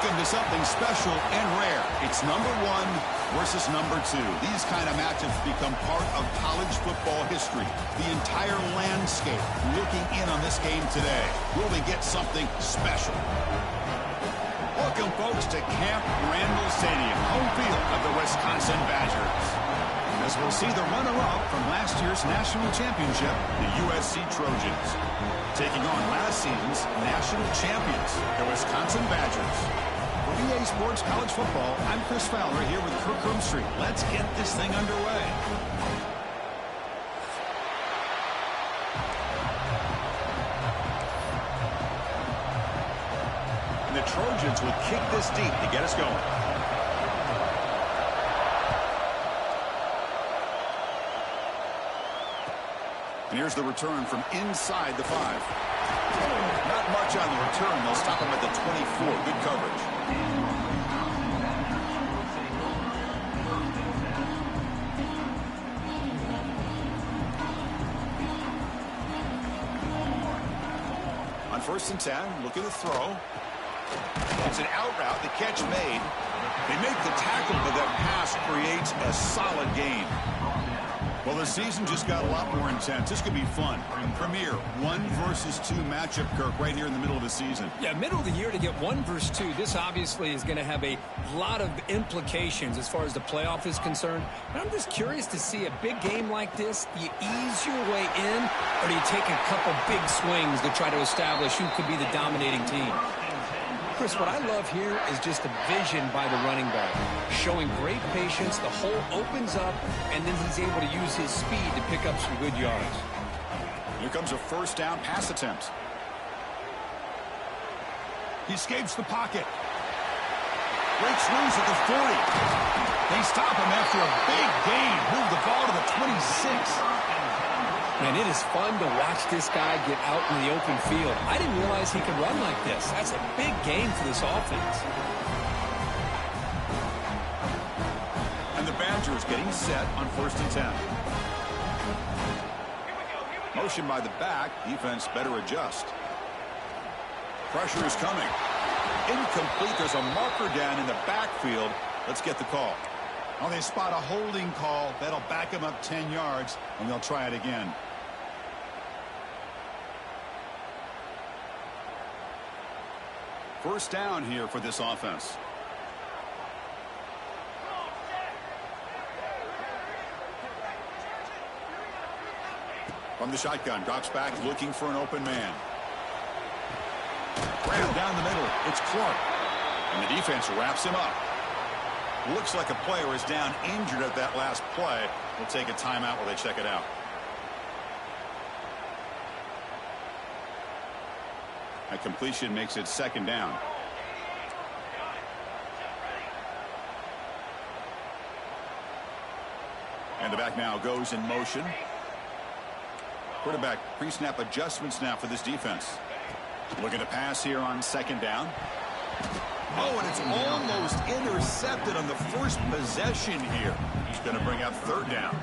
Welcome to something special and rare. It's number one versus number two. These kind of matchups become part of college football history. The entire landscape looking in on this game today. Will they get something special? Welcome, folks, to Camp Randall Stadium, home field of the Wisconsin Badgers. As we'll see the runner-up from last year's national championship, the USC Trojans, taking on last season's national champions, the Wisconsin Badgers. For EA Sports College Football, I'm Chris Fowler here with Kirk Herbstreit. Let's get this thing underway. And the Trojans would kick this deep to get us going. And here's the return from inside the 5. Not much on the return. They'll stop him at the 24. Good coverage. On 1st and 10, looking to throw. It's an out route. The catch made. They make the tackle, but that pass creates a solid gain. Well, the season just got a lot more intense. This could be fun. Premier 1 versus 2 matchup, Kirk, right here in the middle of the season. Yeah, middle of the year to get 1 versus 2. This obviously is going to have a lot of implications as far as the playoff is concerned. And I'm just curious to see a big game like this. Do you ease your way in, or do you take a couple big swings to try to establish who could be the dominating team? Chris, what I love here is just the vision by the running back. Showing great patience, the hole opens up, and then he's able to use his speed to pick up some good yards. Here comes a 1st down pass attempt. He escapes the pocket. Breaks loose at the 40. They stop him after a big gain. Move the ball to the 26. Man, it is fun to watch this guy get out in the open field. I didn't realize he could run like this. That's a big game for this offense. And the Badgers getting set on 1st and 10. Motion by the back. Defense better adjust. Pressure is coming. Incomplete. There's a marker down in the backfield. Let's get the call. Oh, they spot a holding call. That'll back them up 10 yards, and they'll try it again. First down here for this offense. From the shotgun, drops back looking for an open man. Ran down the middle. It's Clark. And the defense wraps him up. Looks like a player is down injured at that last play. We'll take a timeout while they check it out. A completion makes it 2nd down. And the back now goes in motion. Quarterback pre-snap adjustments now for this defense. Looking to pass here on 2nd down. Oh, and it's almost intercepted on the first possession here. He's going to bring up 3rd down.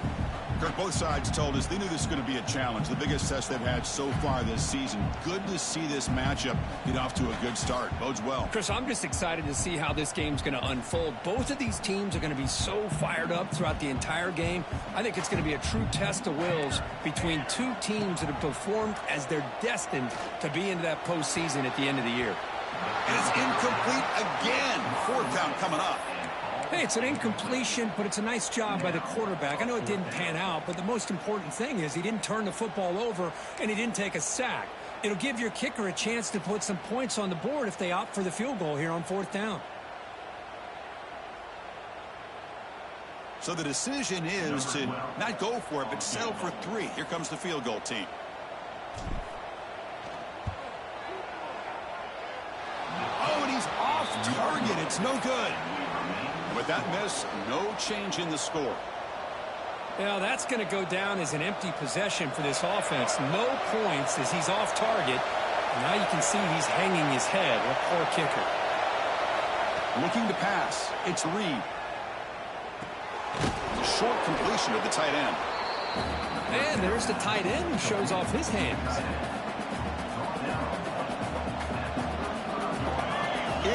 Kirk, both sides told us they knew this was going to be a challenge. The biggest test they've had so far this season. Good to see this matchup get off to a good start. Bodes well. Chris, I'm just excited to see how this game's going to unfold. Both of these teams are going to be so fired up throughout the entire game. I think it's going to be a true test of wills between 2 teams that have performed as they're destined to be into that postseason at the end of the year. And it's incomplete again. 4th down coming up. Hey, it's an incompletion, but it's a nice job by the quarterback. I know it didn't pan out, but the most important thing is he didn't turn the football over and he didn't take a sack. It'll give your kicker a chance to put some points on the board if they opt for the field goal here on 4th down. So the decision is to not go for it, but settle for 3. Here comes the field goal team. Oh, and he's off target. It's no good. With that miss, no change in the score. Now that's going to go down as an empty possession for this offense. No points as he's off target. Now you can see he's hanging his head. A poor kicker. Looking to pass. It's Reed. A short completion of the tight end. And there's the tight end who shows off his hands.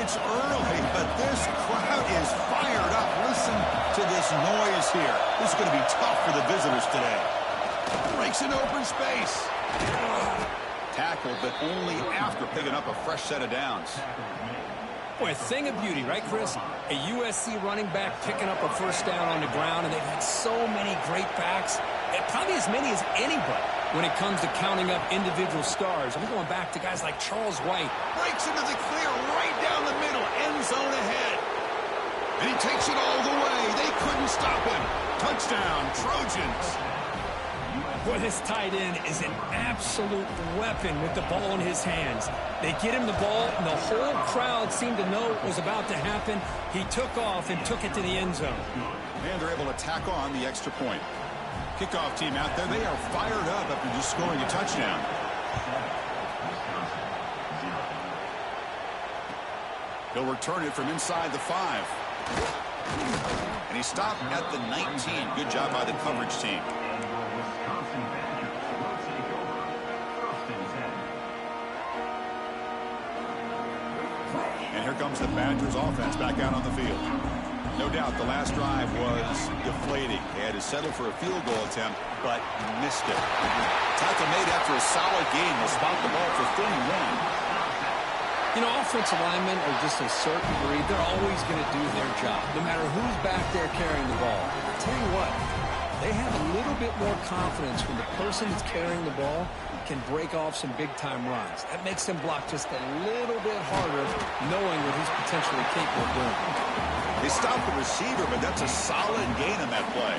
It's early, but this crowd is fired up. Listen to this noise here. This is going to be tough for the visitors today. Breaks in open space. Tackled, but only after picking up a fresh set of downs. Boy, a thing of beauty, right, Chris? A USC running back picking up a first down on the ground, and they've had so many great backs, and probably as many as anybody when it comes to counting up individual stars. I'm going back to guys like Charles White. Breaks into the clear right down the middle, end zone ahead. And he takes it all the way. They couldn't stop him. Touchdown, Trojans. Boy, this tight end is an absolute weapon with the ball in his hands. They get him the ball, and the whole crowd seemed to know what was about to happen. He took off and took it to the end zone. And they're able to tack on the extra point. Kickoff team out there, they are fired up after just scoring a touchdown. He'll return it from inside the 5. And he stopped at the 19. Good job by the coverage team. And here comes the Badgers offense back out on the field. No doubt the last drive was deflating. They had to settle for a field goal attempt, but missed it. Tackle made after a solid game. Will spot the ball for 31. You know, offensive linemen are just a certain breed. They're always going to do their job, no matter who's back there carrying the ball. I'll tell you what, they have a little bit more confidence when the person that's carrying the ball can break off some big-time runs. That makes them block just a little bit harder, knowing what he's potentially capable of doing. They stopped the receiver, but that's a solid gain on that play.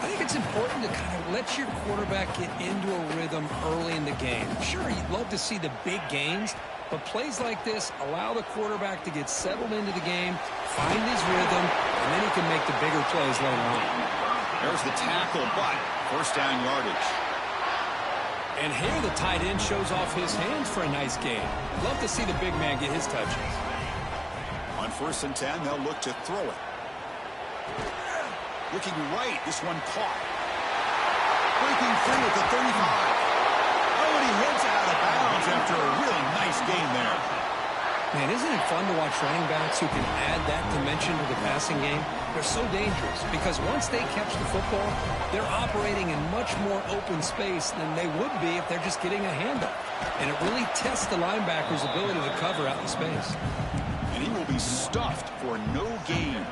I think it's important to kind of let your quarterback get into a rhythm early in the game. Sure, you'd love to see the big gains, but plays like this allow the quarterback to get settled into the game, find his rhythm, and then he can make the bigger plays later on. There's the tackle, but first down yardage. And here the tight end shows off his hands for a nice game. Love to see the big man get his touches. On 1st and 10, they'll look to throw it. Looking right, this one caught. Breaking free at the 35. Oh, and he heads out of bounds after a really nice game there. Man, isn't it fun to watch running backs who can add that dimension to the passing game? They're so dangerous because once they catch the football, they're operating in much more open space than they would be if they're just getting a handoff. And it really tests the linebacker's ability to cover out in space. And he will be stuffed for no gain.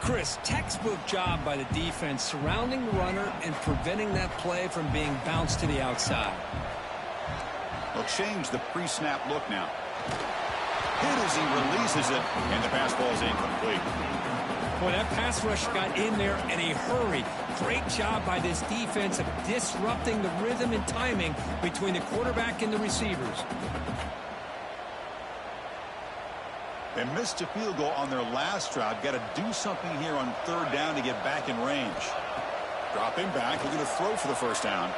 Chris, textbook job by the defense surrounding the runner and preventing that play from being bounced to the outside. They'll change the pre-snap look now. Hit as he releases it, and the pass ball is incomplete. Boy, that pass rush got in there in a hurry. Great job by this defense of disrupting the rhythm and timing between the quarterback and the receivers. They missed a field goal on their last drive. Got to do something here on 3rd down to get back in range. Dropping back, looking to throw for the first down.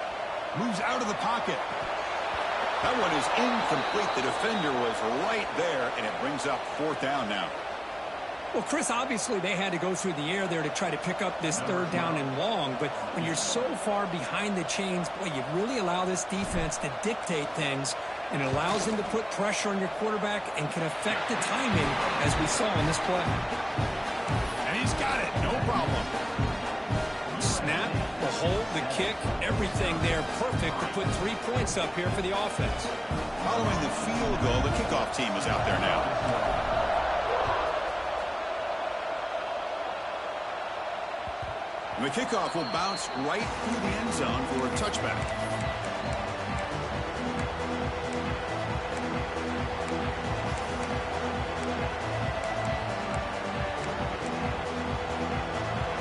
Moves out of the pocket. That one is incomplete. The defender was right there, and it brings up 4th down now. Well, Chris, obviously they had to go through the air there to try to pick up this 3rd down and long, but when you're so far behind the chains, boy, you really allow this defense to dictate things, and it allows them to put pressure on your quarterback and can affect the timing, as we saw in this play. And he's got it, no problem. Snap, the hold, the kick, everything there perfect to put 3 points up here for the offense. Following the field goal, the kickoff team is out there now. And the kickoff will bounce right through the end zone for a touchback.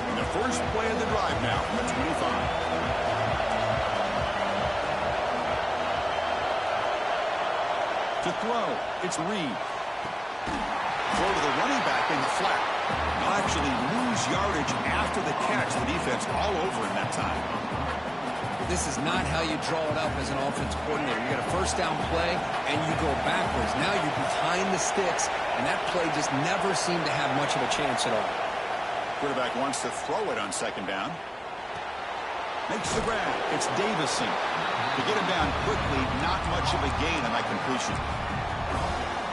And the first play of the drive now from the 25. To throw, it's Reed. Throw to the running back in the flat. He'll actually lose yardage after the catch. The defense all over him that time. This is not how you draw it up as an offensive coordinator. You got a first down play, and you go backwards. Now you're behind the sticks, and that play just never seemed to have much of a chance at all. Quarterback wants to throw it on 2nd down. Makes the grab. It's Davison. To get him down quickly, not much of a gain on that completion.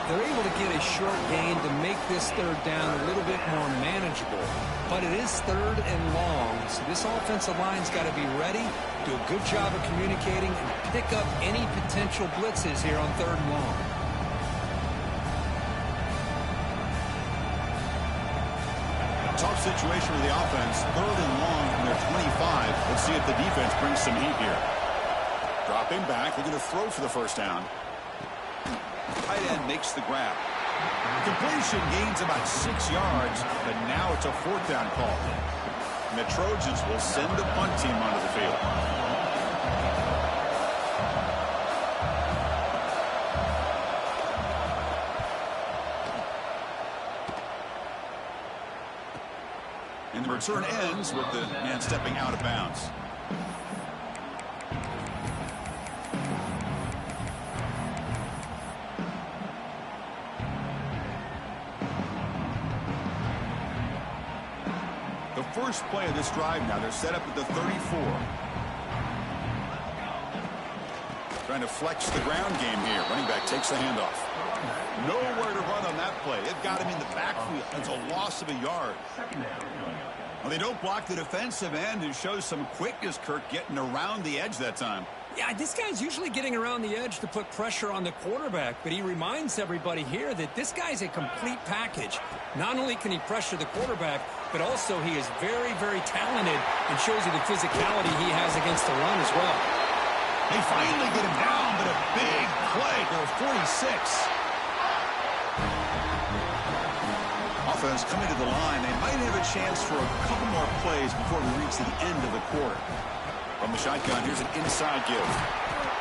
They're able to get a short gain to make this third down a little bit more manageable. But it is third and long, so this offensive line's got to be ready, do a good job of communicating, and pick up any potential blitzes here on third and long. Tough situation for the offense. Third and long from their 25. Let's see if the defense brings some heat here. Dropping back. They're going to throw for the first down. Tight end makes the grab. Completion gains about 6 yards, but now it's a fourth down call. And the Trojans will send the punt team onto the field. And the return ends with the man stepping out of bounds. The first play of this drive now, they're set up at the 34. Trying to flex the ground game here. Running back takes the handoff. Nowhere to run on that play. They've got him in the backfield. That's a loss of a yard. Well, they don't block the defensive end, who shows some quickness, Kirk, getting around the edge that time. Yeah, this guy's usually getting around the edge to put pressure on the quarterback, but he reminds everybody here that this guy's a complete package. Not only can he pressure the quarterback, but also he is very, very talented and shows you the physicality he has against the run as well. They finally get him down, but a big play to a 46. Offense coming to the line. They might have a chance for a couple more plays before we reach the end of the quarter. From the shotgun, here's an inside give.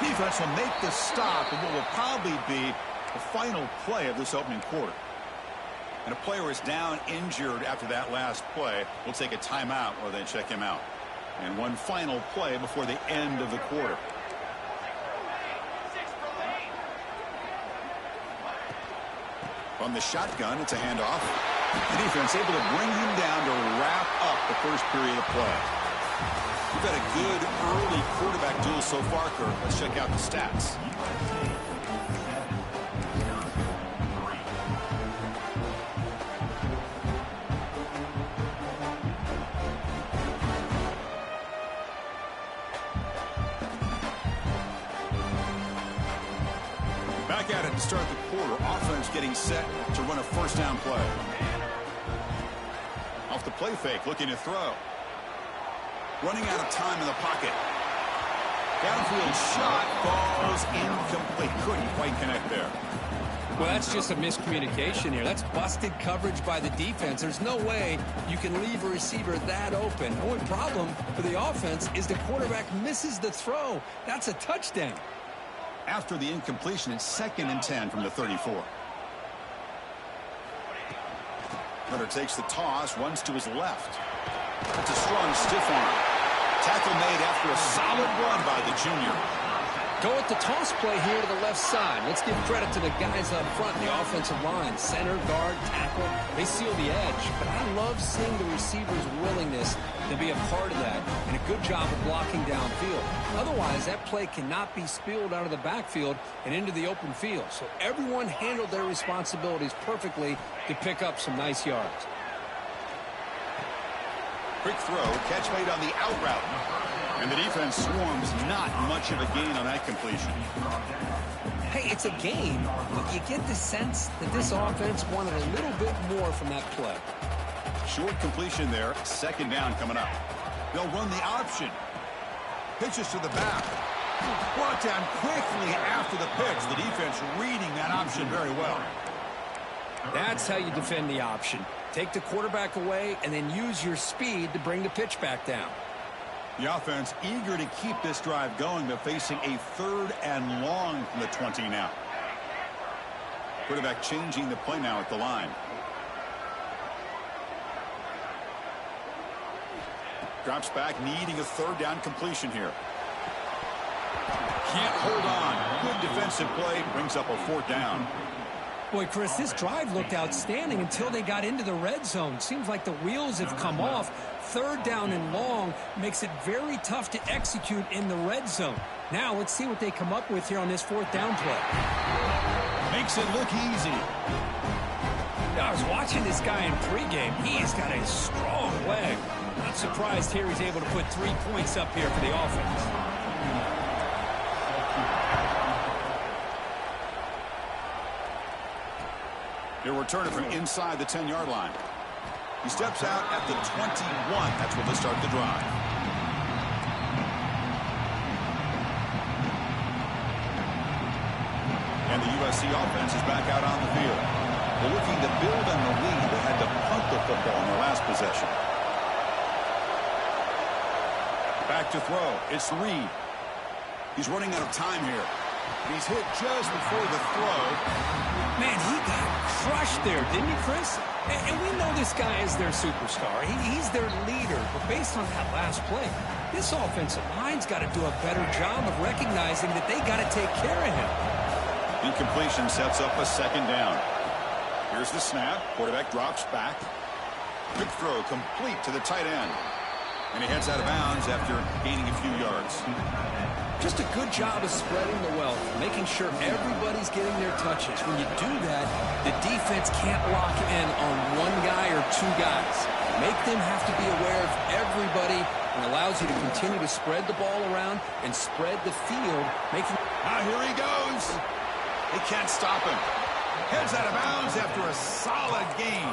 Defense will make the stop in what will probably be the final play of this opening quarter. And a player is down injured after that last play. We'll take a timeout or then check him out. And one final play before the end of the quarter. From the shotgun, it's a handoff. The defense able to bring him down to wrap up the first period of play. We've had a good early quarterback duel so far, Kirk. Let's check out the stats. Back at it to start the quarter. Offense getting set to run a first down play. Off the play fake, looking to throw. Running out of time in the pocket. Downfield shot falls incomplete. Couldn't quite connect there. Well, that's just a miscommunication here. That's busted coverage by the defense. There's no way you can leave a receiver that open. The only problem for the offense is the quarterback misses the throw. That's a touchdown. After the incompletion, it's 2nd and 10 from the 34. Hunter takes the toss, runs to his left. That's a strong stiff arm. Tackle made after a solid run by the junior. Go with the toss play here to the left side. Let's give credit to the guys up front in the offensive line. Center, guard, tackle, they seal the edge. But I love seeing the receiver's willingness to be a part of that and a good job of blocking downfield. Otherwise, that play cannot be spilled out of the backfield and into the open field. So everyone handled their responsibilities perfectly to pick up some nice yards. Quick throw, catch made on the out route. And the defense swarms, not much of a gain on that completion. Hey, it's a game, but you get the sense that this offense wanted a little bit more from that play. Short completion there, 2nd down coming up. They'll run the option. Pitches to the back. Brought down quickly after the pitch. The defense reading that option very well. That's how you defend the option. Take the quarterback away and then use your speed to bring the pitch back down. The offense eager to keep this drive going, but facing a 3rd and long from the 20 now. Quarterback changing the play now at the line. Drops back, needing a 3rd down completion here. Can't hold on. Good defensive play, brings up a 4th down. Boy, Chris, this drive looked outstanding until they got into the red zone. Seems like the wheels have come off. 3rd down and long makes it very tough to execute in the red zone. Now let's see what they come up with here on this 4th down play. Makes it look easy. I was watching this guy in pregame. He's got a strong leg. Not surprised here he's able to put 3 points up here for the offense. He'll return it from inside the 10-yard line. He steps out at the 21. That's where they start the drive. And the USC offense is back out on the field. They're looking to build on the lead. They had to punt the football in their last possession. Back to throw. It's Reed. He's running out of time here. He's hit just before the throw. Man, he got crushed there, didn't he, Chris? And we know this guy is their superstar. He's their leader. But based on that last play, this offensive line's got to do a better job of recognizing that they got to take care of him. Incompletion sets up a second down. Here's the snap. Quarterback drops back. Quick throw complete to the tight end. And he heads out of bounds after gaining a few yards. Just a good job of spreading the wealth, making sure everybody's getting their touches. When you do that, the defense can't lock in on one guy or two guys. Make them have to be aware of everybody, and allows you to continue to spread the ball around and spread the field, making... Here he goes. They can't stop him. Heads out of bounds after a solid gain.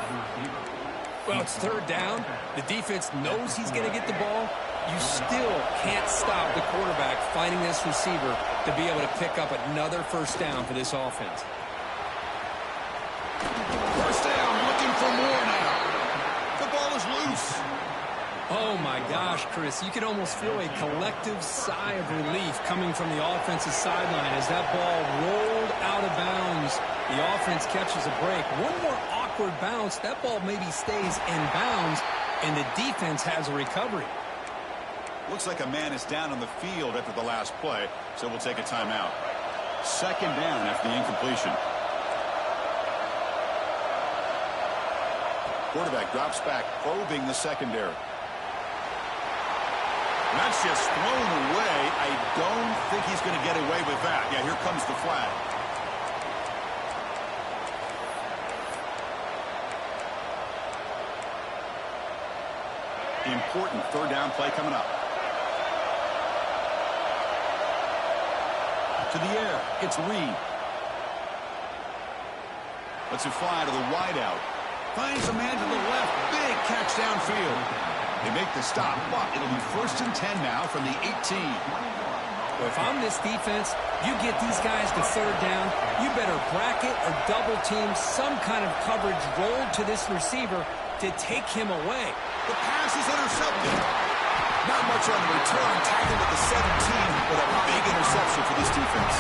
Well, it's third down. The defense knows he's going to get the ball. You still can't stop the quarterback finding this receiver to be able to pick up another first down for this offense. First down, looking for more now. The ball is loose. Oh, my gosh, Chris. You can almost feel a collective sigh of relief coming from the offensive sideline as that ball rolled out of bounds. The offense catches a break. One more awkward bounce. That ball maybe stays in bounds, and the defense has a recovery. Looks like a man is down on the field after the last play, so we'll take a timeout. Second down after the incompletion. Quarterback drops back, probing the secondary. And that's just thrown away. I don't think he's going to get away with that. Yeah, here comes the flag. Important third down play coming up. To the air, it's Reed. Lets it fly to the wideout. Finds a man to the left. Big catch downfield. They make the stop, but it'll be 1st and 10 now from the 18. Well, if I'm this defense, you get these guys to third down, you better bracket or double team some kind of coverage rolled to this receiver to take him away. The pass is intercepted. Not much on the return. Tackled at the 17, but a big interception for this defense.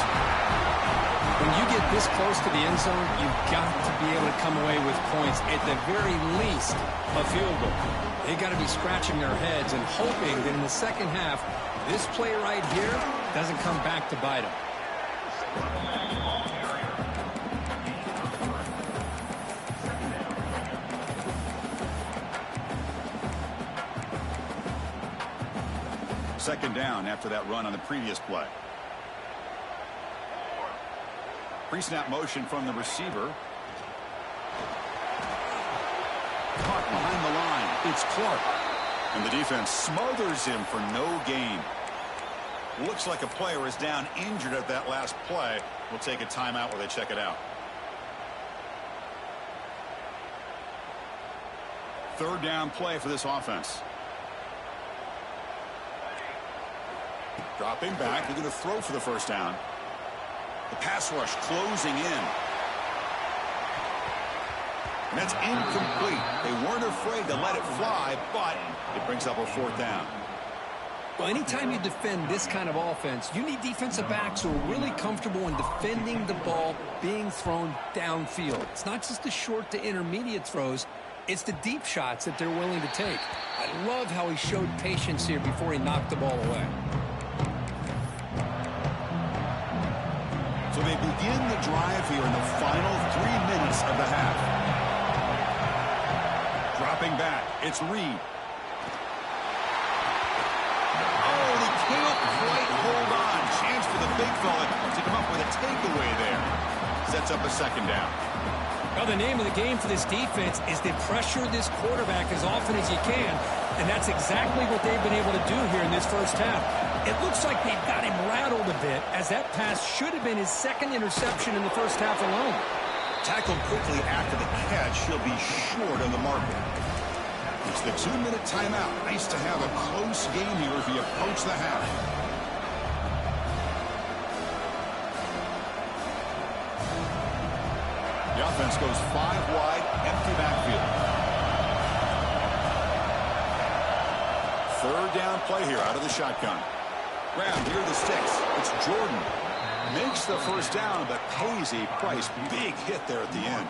When you get this close to the end zone, you've got to be able to come away with points, at the very least, a field goal. They got to be scratching their heads and hoping that in the second half, this play right here doesn't come back to bite them. Second down after that run on the previous play. Pre-snap motion from the receiver. Caught behind the line. It's Clark. And the defense smothers him for no gain. Looks like a player is down injured at that last play. We'll take a timeout while they check it out. Third down play for this offense. Dropping back. They're going to throw for the first down. The pass rush closing in. And that's incomplete. They weren't afraid to let it fly, but it brings up a fourth down. Well, anytime you defend this kind of offense, you need defensive backs who are really comfortable in defending the ball being thrown downfield. It's not just the short to intermediate throws. It's the deep shots that they're willing to take. I love how he showed patience here before he knocked the ball away. So they begin the drive here in the final 3 minutes of the half. Dropping back, it's Reed. Oh, they can't quite hold on. Chance for the big fella to come up with a takeaway there. Sets up a second down. Well, the name of the game for this defense is to pressure this quarterback as often as you can, and that's exactly what they've been able to do here in this first half. It looks like they've got him rattled a bit, as that pass should have been his second interception in the first half alone. Tackled quickly after the catch. He'll be short of the marker. It's the 2-minute timeout. Nice to have a close game here as we approach the half. The offense goes 5 wide, empty backfield. Third down play here out of the shotgun. Graham near the sticks. It's Jordan. Makes the first down, but pays a price. Big hit there at the end.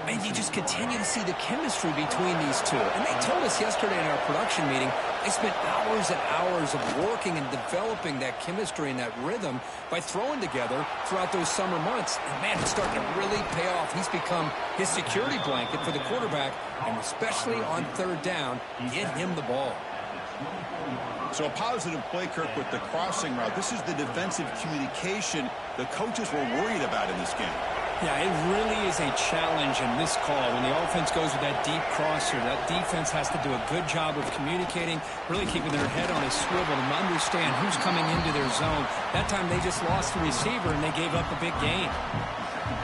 And you just continue to see the chemistry between these two. And they told us yesterday in our production meeting, they spent hours and hours of working and developing that chemistry and that rhythm by throwing together throughout those summer months. And, man, it's starting to really pay off. He's become his security blanket for the quarterback, and especially on third down, get him the ball. So a positive play, Kirk, with the crossing route. This is the defensive communication the coaches were worried about in this game. Yeah, it really is a challenge in this call. When the offense goes with that deep crosser, that defense has to do a good job of communicating, really keeping their head on a swivel to understand who's coming into their zone. That time they just lost the receiver and they gave up a big gain.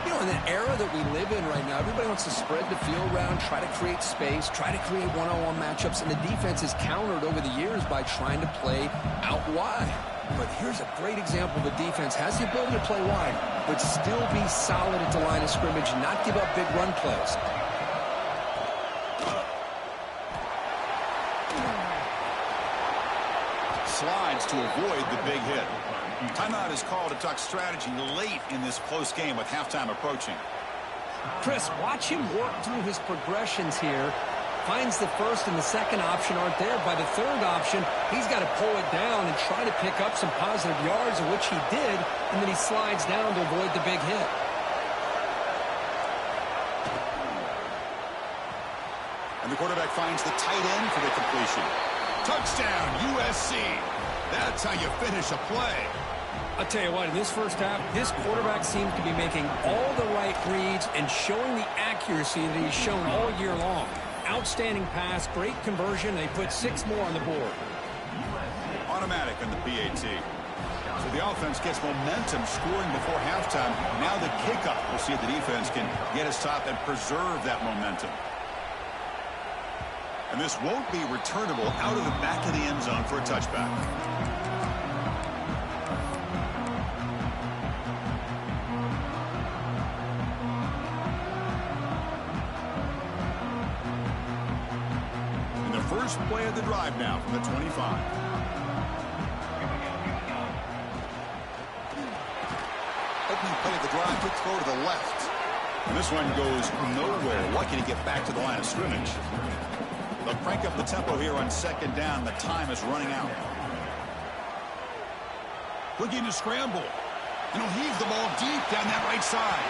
You know, in the era that we live in right now, everybody wants to spread the field around, try to create space, try to create one-on-one matchups, and the defense is countered over the years by trying to play out wide. But here's a great example of a defense has the ability to play wide, but still be solid at the line of scrimmage, not give up big run plays. Slides to avoid the big hit. Timeout is called to talk strategy late in this close game with halftime approaching. Chris, watch him work through his progressions here. Finds the first and the second option aren't there. By the third option, he's got to pull it down and try to pick up some positive yards, of which he did, and then he slides down to avoid the big hit. And the quarterback finds the tight end for the completion. Touchdown, USC. That's how you finish a play. I'll tell you what, in this first half, this quarterback seems to be making all the right reads and showing the accuracy that he's shown all year long. Outstanding pass, great conversion. They put 6 more on the board. Automatic on the PAT. So the offense gets momentum scoring before halftime. Now the kickoff. We'll see if the defense can get a stop and preserve that momentum. And this won't be returnable out of the back of the end zone for a touchback. First play of the drive now from the 25. Opening play of the drive, quick throw to the left. And this one goes nowhere. Lucky to get back to the line of scrimmage. They'll crank up the tempo here on second down. The time is running out. Looking to scramble. And he'll heave the ball deep down that right side.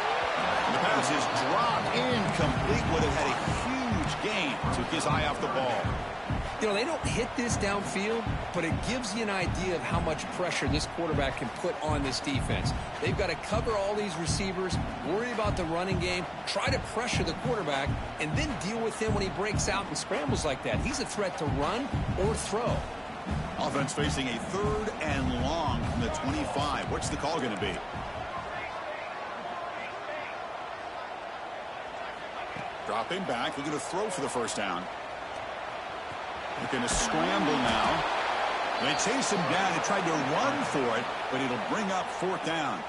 And the pass is dropped incomplete. Would have had a huge gain. Took his eye off the ball. You know, they don't hit this downfield, but it gives you an idea of how much pressure this quarterback can put on this defense. They've got to cover all these receivers, worry about the running game, try to pressure the quarterback, and then deal with him when he breaks out and scrambles like that. He's a threat to run or throw. Offense facing a 3rd and long from the 25. What's the call going to be? Dropping back, looking to throw for the first down. Looking to scramble now. They chase him down and tried to run for it, but it'll bring up 4th down.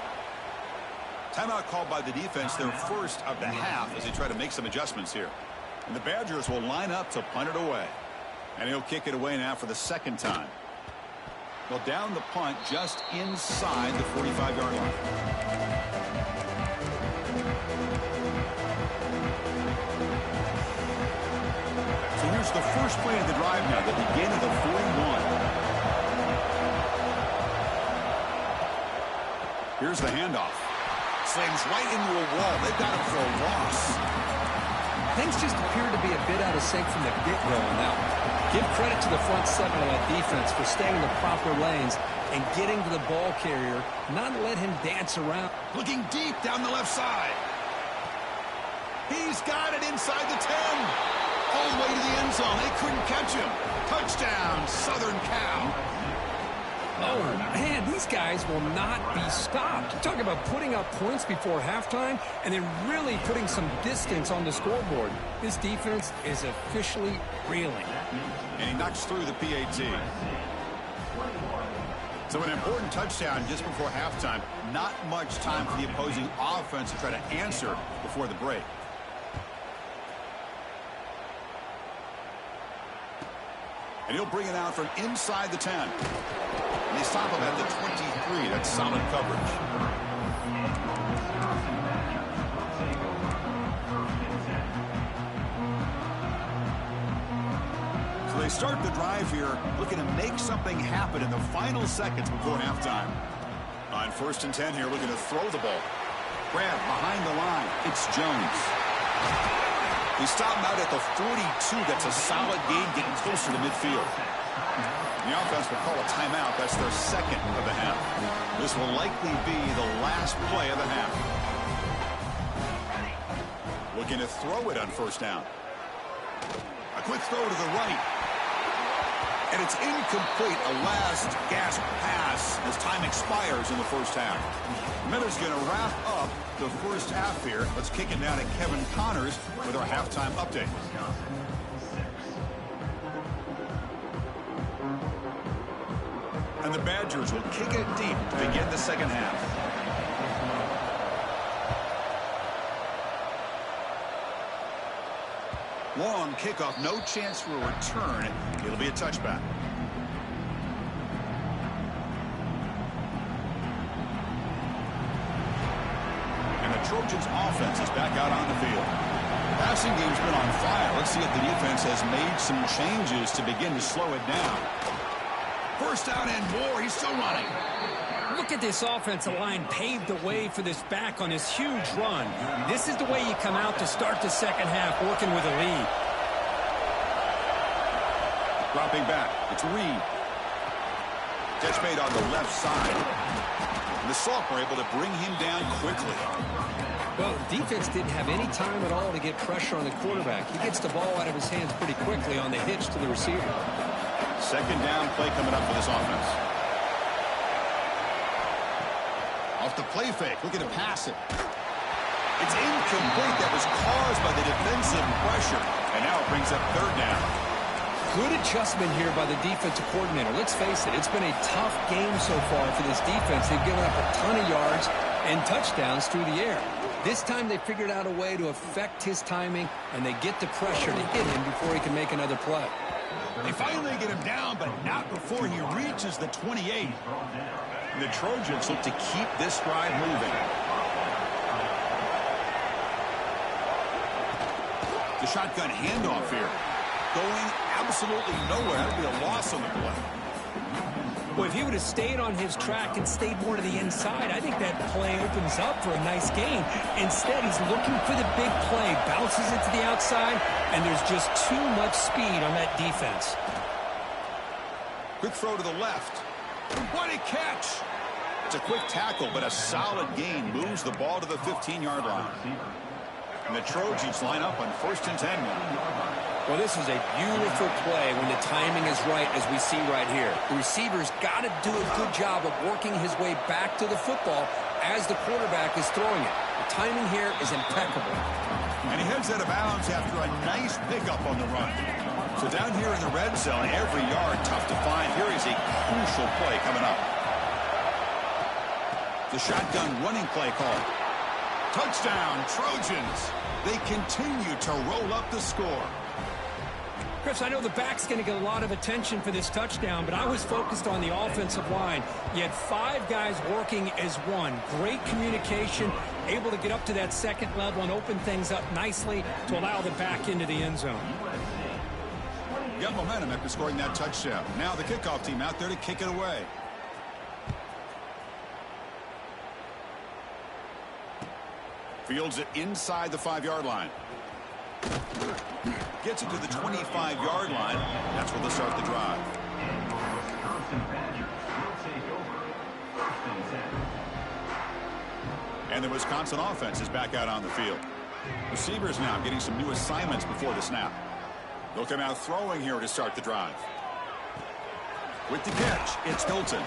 Timeout called by the defense, their first of the half, as they try to make some adjustments here. And the Badgers will line up to punt it away. And he'll kick it away now for the second time. Well, down the punt just inside the 45-yard line. So here's the first play of the drive now, the beginning of the 41. Here's the handoff. Slings right into a wall. They've got him for a loss. things just appear to be a bit out of sync from the get-go on that one. Give credit to the front seven of that defense for staying in the proper lanes and getting to the ball carrier, not let him dance around. Looking deep down the left side. He's got it inside the 10. All the way to the end zone. They couldn't catch him. Touchdown, Southern Cal. Oh, man, these guys will not be stopped. You're talking about putting up points before halftime and then really putting some distance on the scoreboard. This defense is officially reeling. And he knocks through the PAT. So an important touchdown just before halftime. Not much time for the opposing offense to try to answer before the break. And he'll bring it out from inside the 10. And they stop him at the 23. That's solid coverage. So they start the drive here, looking to make something happen in the final seconds before halftime. On 1st and 10 here, looking to throw the ball. Grab behind the line. It's Jones. We stop him out at the 42. That's a solid gain, getting closer to midfield. The offense will call a timeout. That's their second of the half. This will likely be the last play of the half. Looking to throw it on 1st down. A quick throw to the right. And it's incomplete. A last gasp pass as time expires in the 1st half. Miller's going to wrap up the 1st half here. Let's kick it down to Kevin Connors with our halftime update. And the Badgers will kick it deep to begin the 2nd half. Long kickoff, no chance for a return. It'll be a touchback. And the Trojans offense is back out on the field. Passing game's been on fire. Let's see if the defense has made some changes to begin to slow it down. 1st down and more. He's still running. Look at this offensive line paved the way for this back on this huge run. This is the way you come out to start the 2nd half, working with a lead. Dropping back. It's Reed. Catch made on the left side. And the Salk were able to bring him down quickly. Well, defense didn't have any time at all to get pressure on the quarterback. He gets the ball out of his hands pretty quickly on the hitch to the receiver. 2nd down play coming up for this offense. Off the play fake, looking to pass it. It's incomplete. That was caused by the defensive pressure. And now it brings up 3rd down. Good adjustment here by the defensive coordinator. Let's face it, it's been a tough game so far for this defense. They've given up a ton of yards and touchdowns through the air. This time they figured out a way to affect his timing, and they get the pressure to hit him before he can make another play. They finally get him down, but not before he reaches the 28. And the Trojans look to keep this drive moving. The shotgun handoff here. Going absolutely nowhere. That'll be a loss on the play. Well, if he would have stayed on his track and stayed more to the inside, I think that play opens up for a nice gain. Instead, he's looking for the big play, bounces it to the outside, and there's just too much speed on that defense. Quick throw to the left. What a catch! It's a quick tackle, but a solid gain moves the ball to the 15-yard line. And the Trojans line up on 1st and 10 now. Well, this is a beautiful play when the timing is right, as we see right here. The receiver's got to do a good job of working his way back to the football as the quarterback is throwing it. The timing here is impeccable. And he heads out of bounds after a nice pickup on the run. So down here in the red zone, every yard tough to find. Here is a crucial play coming up. The shotgun running play call. Touchdown, Trojans. They continue to roll up the score. Chris, I know the back's going to get a lot of attention for this touchdown, but I was focused on the offensive line. You had 5 guys working as one. Great communication, able to get up to that 2nd level and open things up nicely to allow the back into the end zone. Got momentum after scoring that touchdown. Now the kickoff team out there to kick it away. Fields it inside the 5-yard line. Gets it to the 25-yard line. That's where they'll start the drive. And the Wisconsin offense is back out on the field. Receivers now getting some new assignments before the snap. They'll come out throwing here to start the drive. With the catch, it's Hilton.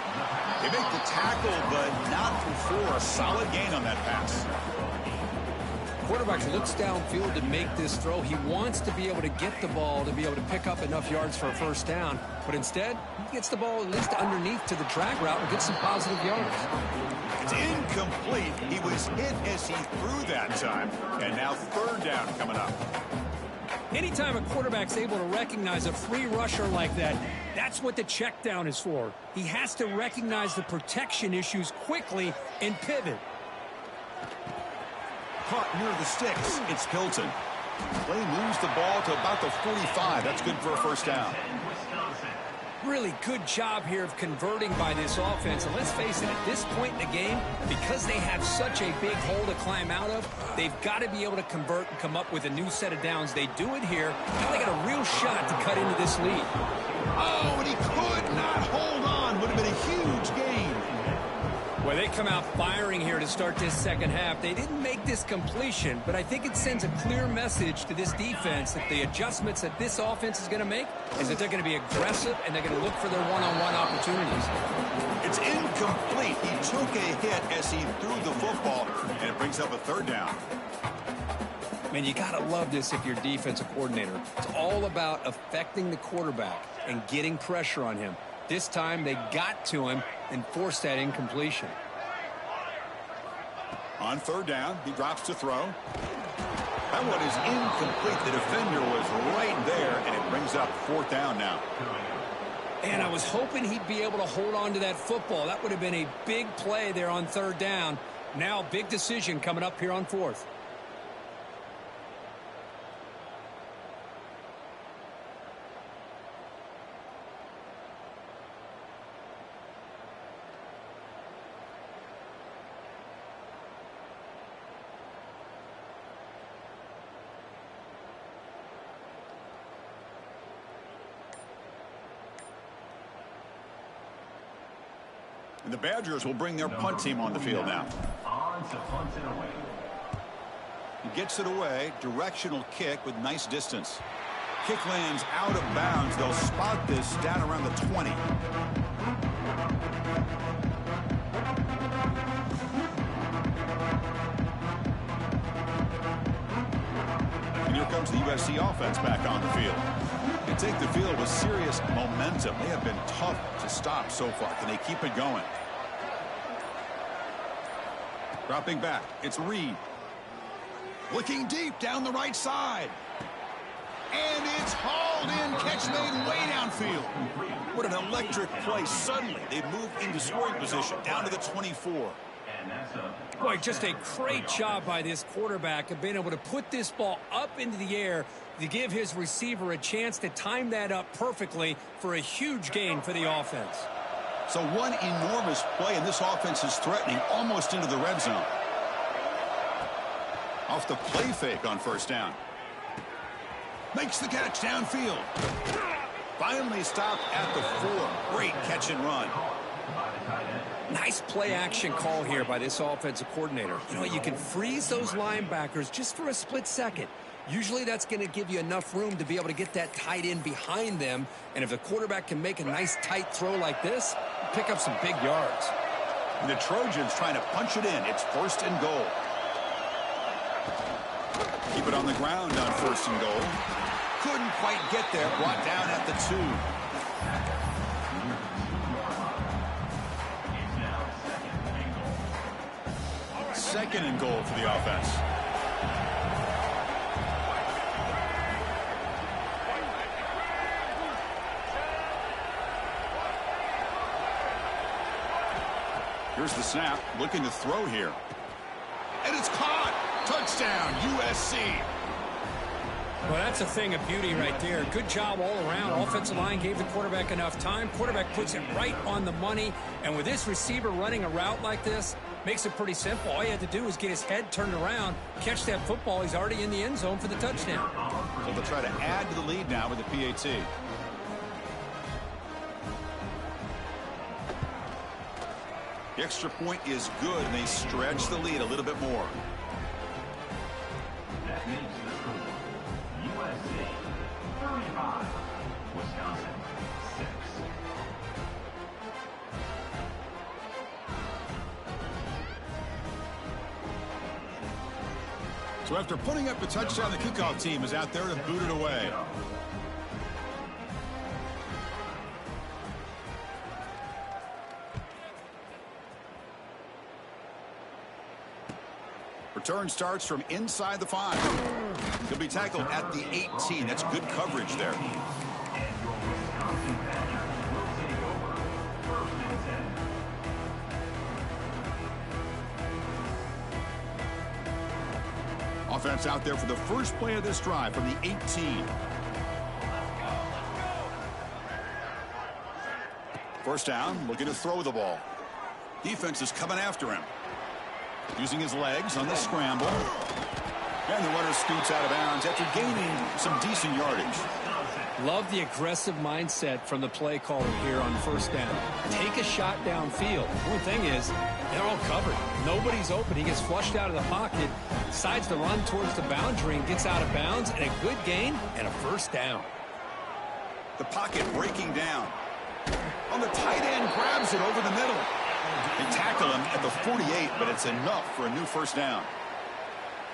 They make the tackle, but not before a solid gain on that pass. Quarterback looks downfield to make this throw. He wants to be able to get the ball to be able to pick up enough yards for a first down. But instead, he gets the ball at least underneath to the drag route and gets some positive yards. It's incomplete. He was hit as he threw that time. And now third down coming up. Anytime a quarterback's able to recognize a free rusher like that, that's what the check down is for. He has to recognize the protection issues quickly and pivot. Caught near the sticks. It's Hilton. Play moves the ball to about the 45. That's good for a first down. Really good job here of converting by this offense. And let's face it, at this point in the game, because they have such a big hole to climb out of, they've got to be able to convert and come up with a new set of downs. They do it here. Now they got a real shot to cut into this lead. Oh, and he could not hold on. Would have been a huge gain. Well, they come out firing here to start this second half. They didn't make this completion, but I think it sends a clear message to this defense that the adjustments that this offense is going to make is that they're going to be aggressive and they're going to look for their one-on-one opportunities. It's incomplete. He took a hit as he threw the football, and it brings up a third down. Man, you got to love this if you're defensive coordinator. It's all about affecting the quarterback and getting pressure on him. This time they got to him and forced that incompletion. On third down, he drops to throw. That one is incomplete. The defender was right there, and it brings up fourth down now. And I was hoping he'd be able to hold on to that football. That would have been a big play there on third down. Now, big decision coming up here on fourth. And the Badgers will bring their punt team on the field now. He gets it away. Directional kick with nice distance. Kick lands out of bounds. They'll spot this down around the 20. And here comes the USC offense back on the field. They take the field with serious momentum. They have been tough to stop so far. Can they keep it going? Dropping back, it's Reed. Looking deep down the right side. And it's hauled in. Catch made way downfield. What an electric play. Suddenly, they've moved into scoring position down to the 24. Boy, just a great job by this quarterback of being able to put this ball up into the air to give his receiver a chance to time that up perfectly for a huge gain for the offense. So one enormous play, and this offense is threatening almost into the red zone. Off the play fake on first down. Makes the catch downfield. Finally stopped at the 4. Great catch and run. Nice play action call here by this offensive coordinator. You know, you can freeze those linebackers just for a split second. Usually that's going to give you enough room to be able to get that tight end behind them. And if the quarterback can make a nice tight throw like this, pick up some big yards. The Trojans trying to punch it in. It's first and goal. Keep it on the ground on first and goal. Couldn't quite get there. Brought down at the 2. Second and goal for the offense. Here's the snap. Looking to throw here. And it's caught. Touchdown, USC. Well, that's a thing of beauty right there. Good job all around. Offensive line gave the quarterback enough time. Quarterback puts it right on the money. And with this receiver running a route like this, makes it pretty simple. All you have to do is get his head turned around, catch that football. He's already in the end zone for the touchdown. So they'll try to add to the lead now with the PAT. The extra point is good, and they stretch the lead a little bit more. That makes the score USC 35, Wisconsin 6. So after putting up the touchdown, the kickoff team is out there to boot it away. Return starts from inside the 5. He'll be tackled at the 18. That's good coverage there. Offense out there for the first play of this drive from the 18. First down, looking to throw the ball. Defense is coming after him. Using his legs on the scramble. And the runner scoots out of bounds after gaining some decent yardage. Love the aggressive mindset from the play caller here on first down. Take a shot downfield. The only thing is, they're all covered. Nobody's open. He gets flushed out of the pocket, decides to run towards the boundary and gets out of bounds, and a good gain and a first down. The pocket breaking down. On the tight end, grabs it over the middle. They tackle him at the 48, but it's enough for a new first down.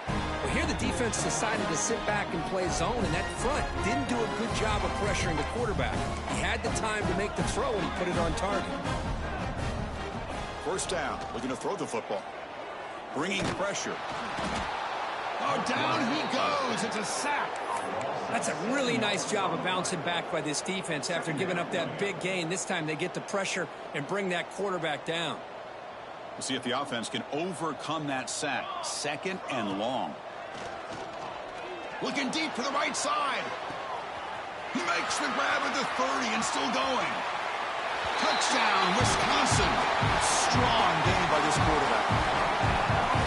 Well, here the defense decided to sit back and play zone, and that front didn't do a good job of pressuring the quarterback. He had the time to make the throw, and he put it on target. First down, looking to throw the football. Bringing pressure. Oh, down he goes. It's a sack. That's a really nice job of bouncing back by this defense after giving up that big gain. This time they get the pressure and bring that quarterback down. We'll see if the offense can overcome that sack. Second and long. Looking deep to the right side. He makes the grab at the 30 and still going. Touchdown, Wisconsin. Strong game by this quarterback.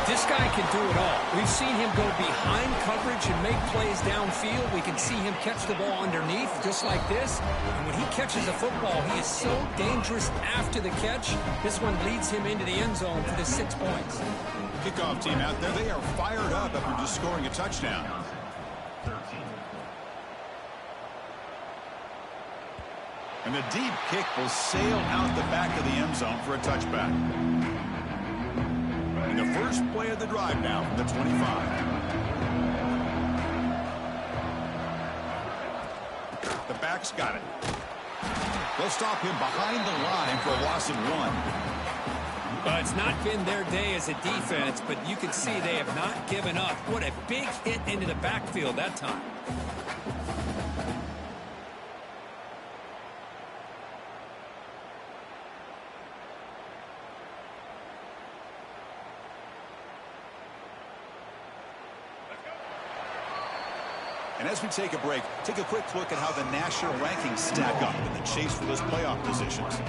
This guy can do it all. We've seen him go behind coverage and make plays downfield. We can see him catch the ball underneath just like this. And when he catches a football, he is so dangerous after the catch. This one leads him into the end zone for the 6 points. Kickoff team out there, they are fired up after just scoring a touchdown. And the deep kick will sail out the back of the end zone for a touchback. And the first play of the drive now from the 25. The back's got it. They'll stop him behind the line for a loss of 1. It's not been their day as a defense, but you can see they have not given up. What a big hit into the backfield that time. And as we take a break, take a quick look at how the national rankings stack up in the chase for those playoff positions.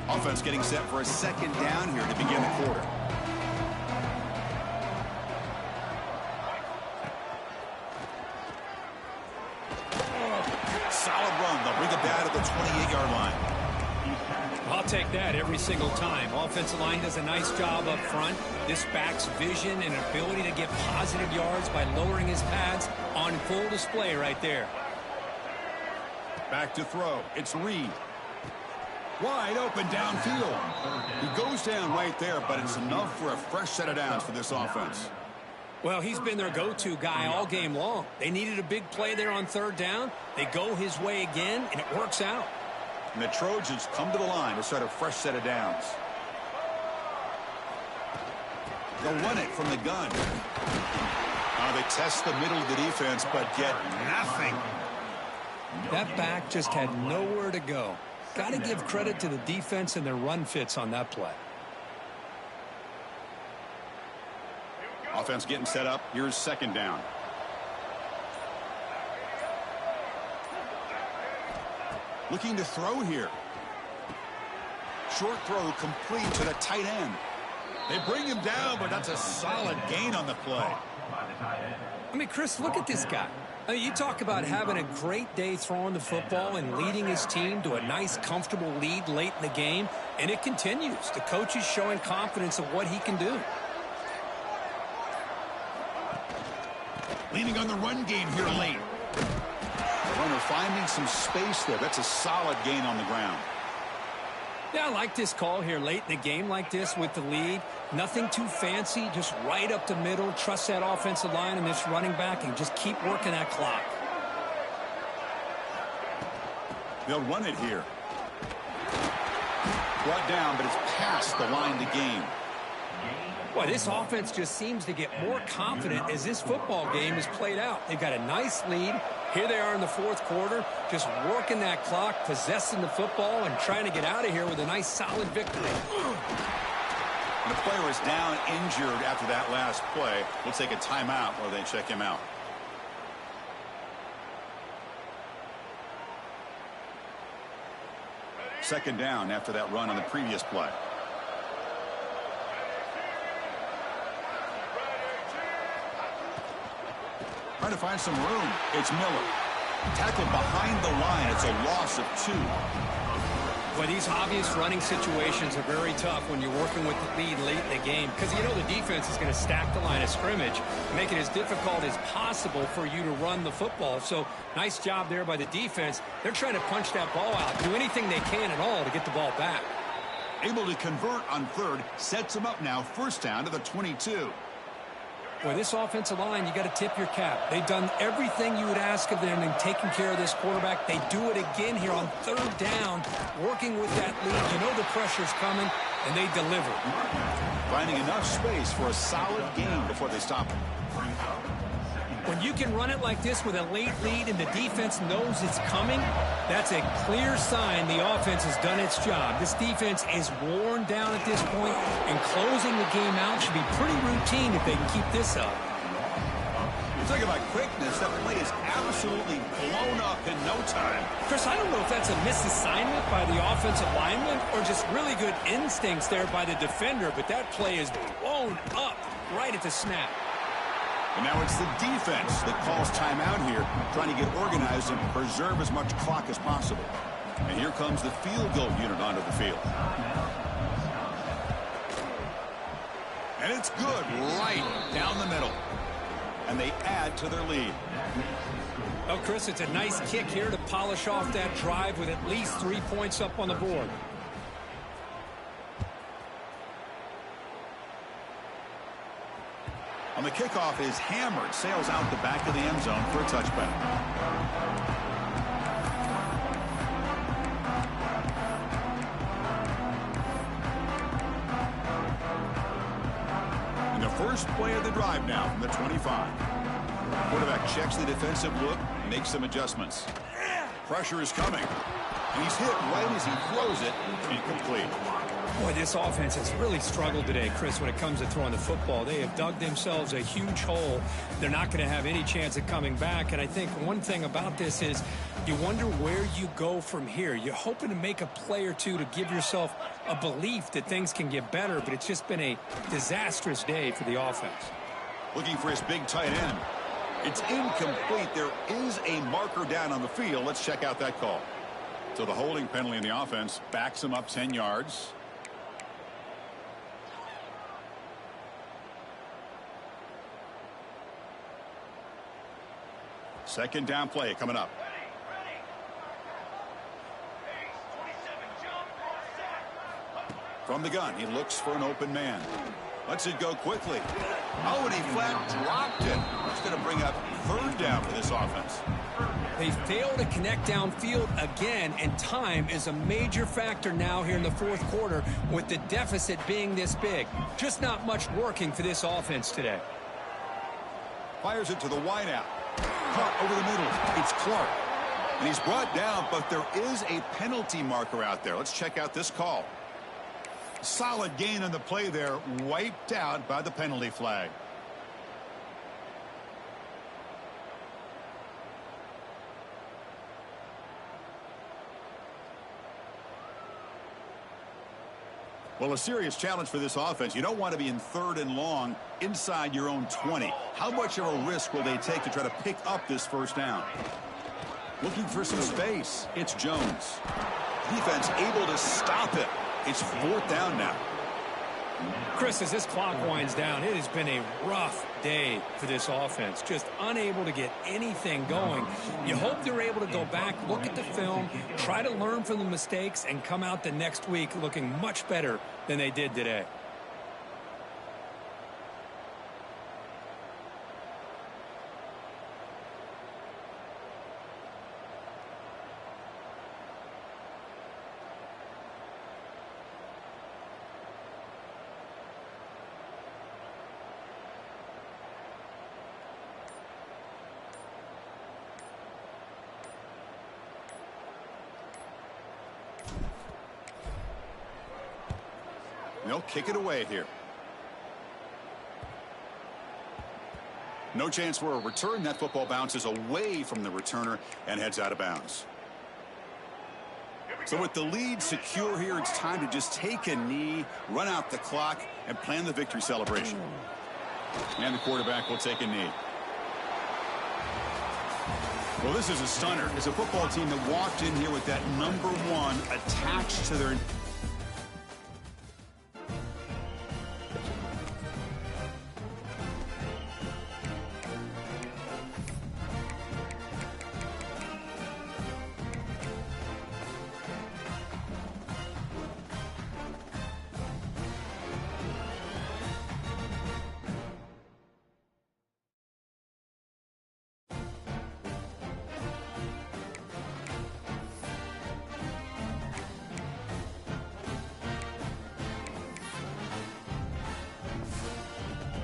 Offense getting set for a second down here to begin the quarter. Solid run. They'll bring it back to the 28-yard line. I'll take that every single time. Offensive line does a nice job up front. This back's vision and ability to get positive yards by lowering his pads on full display right there. Back to throw. It's Reed. Wide open downfield. He goes down right there, but it's enough for a fresh set of downs for this offense. Well, he's been their go-to guy all game long. They needed a big play there on third down. They go his way again, and it works out. And the Trojans come to the line to start a fresh set of downs. They'll run it from the gun. They test the middle of the defense, but get nothing. That back just had nowhere to go. got to give credit to the defense and their run fits on that play. Offense getting set up. Here's second down. Looking to throw here. Short throw complete to the tight end. They bring him down, but that's a solid gain on the play. I mean, Chris, look at this guy. I mean, you talk about having a great day throwing the football and leading his team to a nice, comfortable lead late in the game, and it continues. The coach is showing confidence of what he can do. Leaning on the run game here late. The runner finding some space there. That's a solid gain on the ground. Yeah, I like this call here late in the game like this with the lead. Nothing too fancy, just right up the middle. Trust that offensive line and this running back and just keep working that clock. They'll run it here. Brought down, but it's past the line to gain. Boy, this offense just seems to get more confident as this football game is played out. They've got a nice lead. Here they are in the fourth quarter, just working that clock, possessing the football, and trying to get out of here with a nice, solid victory. And the player is down injured after that last play. We'll take a timeout while they check him out. Second down after that run on the previous play. Trying to find some room. It's Miller. Tackled behind the line. It's a loss of 2. Well, these obvious running situations are very tough when you're working with the lead late in the game because you know the defense is going to stack the line of scrimmage, make it as difficult as possible for you to run the football. So nice job there by the defense. They're trying to punch that ball out, do anything they can at all to get the ball back. Able to convert on third, sets him up now, first down to the 22. Boy, this offensive line, you got to tip your cap. They've done everything you would ask of them in taking care of this quarterback. They do it again here on third down, working with that lead. You know the pressure's coming, and they deliver. Finding enough space for a solid gain before they stop him. When you can run it like this with a late lead and the defense knows it's coming, that's a clear sign the offense has done its job. This defense is worn down at this point, and closing the game out should be pretty routine if they can keep this up. You talk about quickness, that play is absolutely blown up in no time. Chris, I don't know if that's a misassignment by the offensive lineman or just really good instincts there by the defender, but that play is blown up right at the snap. And now it's the defense that calls timeout here, trying to get organized and preserve as much clock as possible. And here comes the field goal unit onto the field. And it's good, right down the middle. And they add to their lead. Well, Chris, it's a nice kick here to polish off that drive with at least 3 points up on the board. On the kickoff is hammered, sails out the back of the end zone for a touchback. And the first play of the drive now from the 25. Quarterback checks the defensive look, makes some adjustments. Pressure is coming. And he's hit right as he throws it, incomplete. Boy, this offense has really struggled today, Chris, when it comes to throwing the football. They have dug themselves a huge hole. They're not going to have any chance of coming back. And I think one thing about this is you wonder where you go from here. You're hoping to make a play or two to give yourself a belief that things can get better, but it's just been a disastrous day for the offense. Looking for his big tight end. It's incomplete. There is a marker down on the field. Let's check out that call. So the holding penalty in the offense backs him up 10 yards. Second down play coming up. From the gun, he looks for an open man. Lets it go quickly. Oh, and he flat dropped it. That's going to bring up third down for this offense. They fail to connect downfield again, and time is a major factor now here in the fourth quarter with the deficit being this big. Just not much working for this offense today. Fires it to the wideout. Caught over the middle. It's Clark. And he's brought down, but there is a penalty marker out there. Let's check out this call. Solid gain on the play there, wiped out by the penalty flag. Well, a serious challenge for this offense. You don't want to be in 3rd and long inside your own 20. How much of a risk will they take to try to pick up this first down? Looking for some space. It's Jones. Defense able to stop it. It's 4th down now. Chris, as this clock winds down, it has been a rough day for this offense. Just unable to get anything going. You hope they're able to go back, look at the film, try to learn from the mistakes, and come out the next week looking much better than they did today. They'll kick it away here. No chance for a return. That football bounces away from the returner and heads out of bounds. So with the lead secure here, it's time to just take a knee, run out the clock, and plan the victory celebration. And the quarterback will take a knee. Well, this is a stunner. It's a football team that walked in here with that #1 attached to their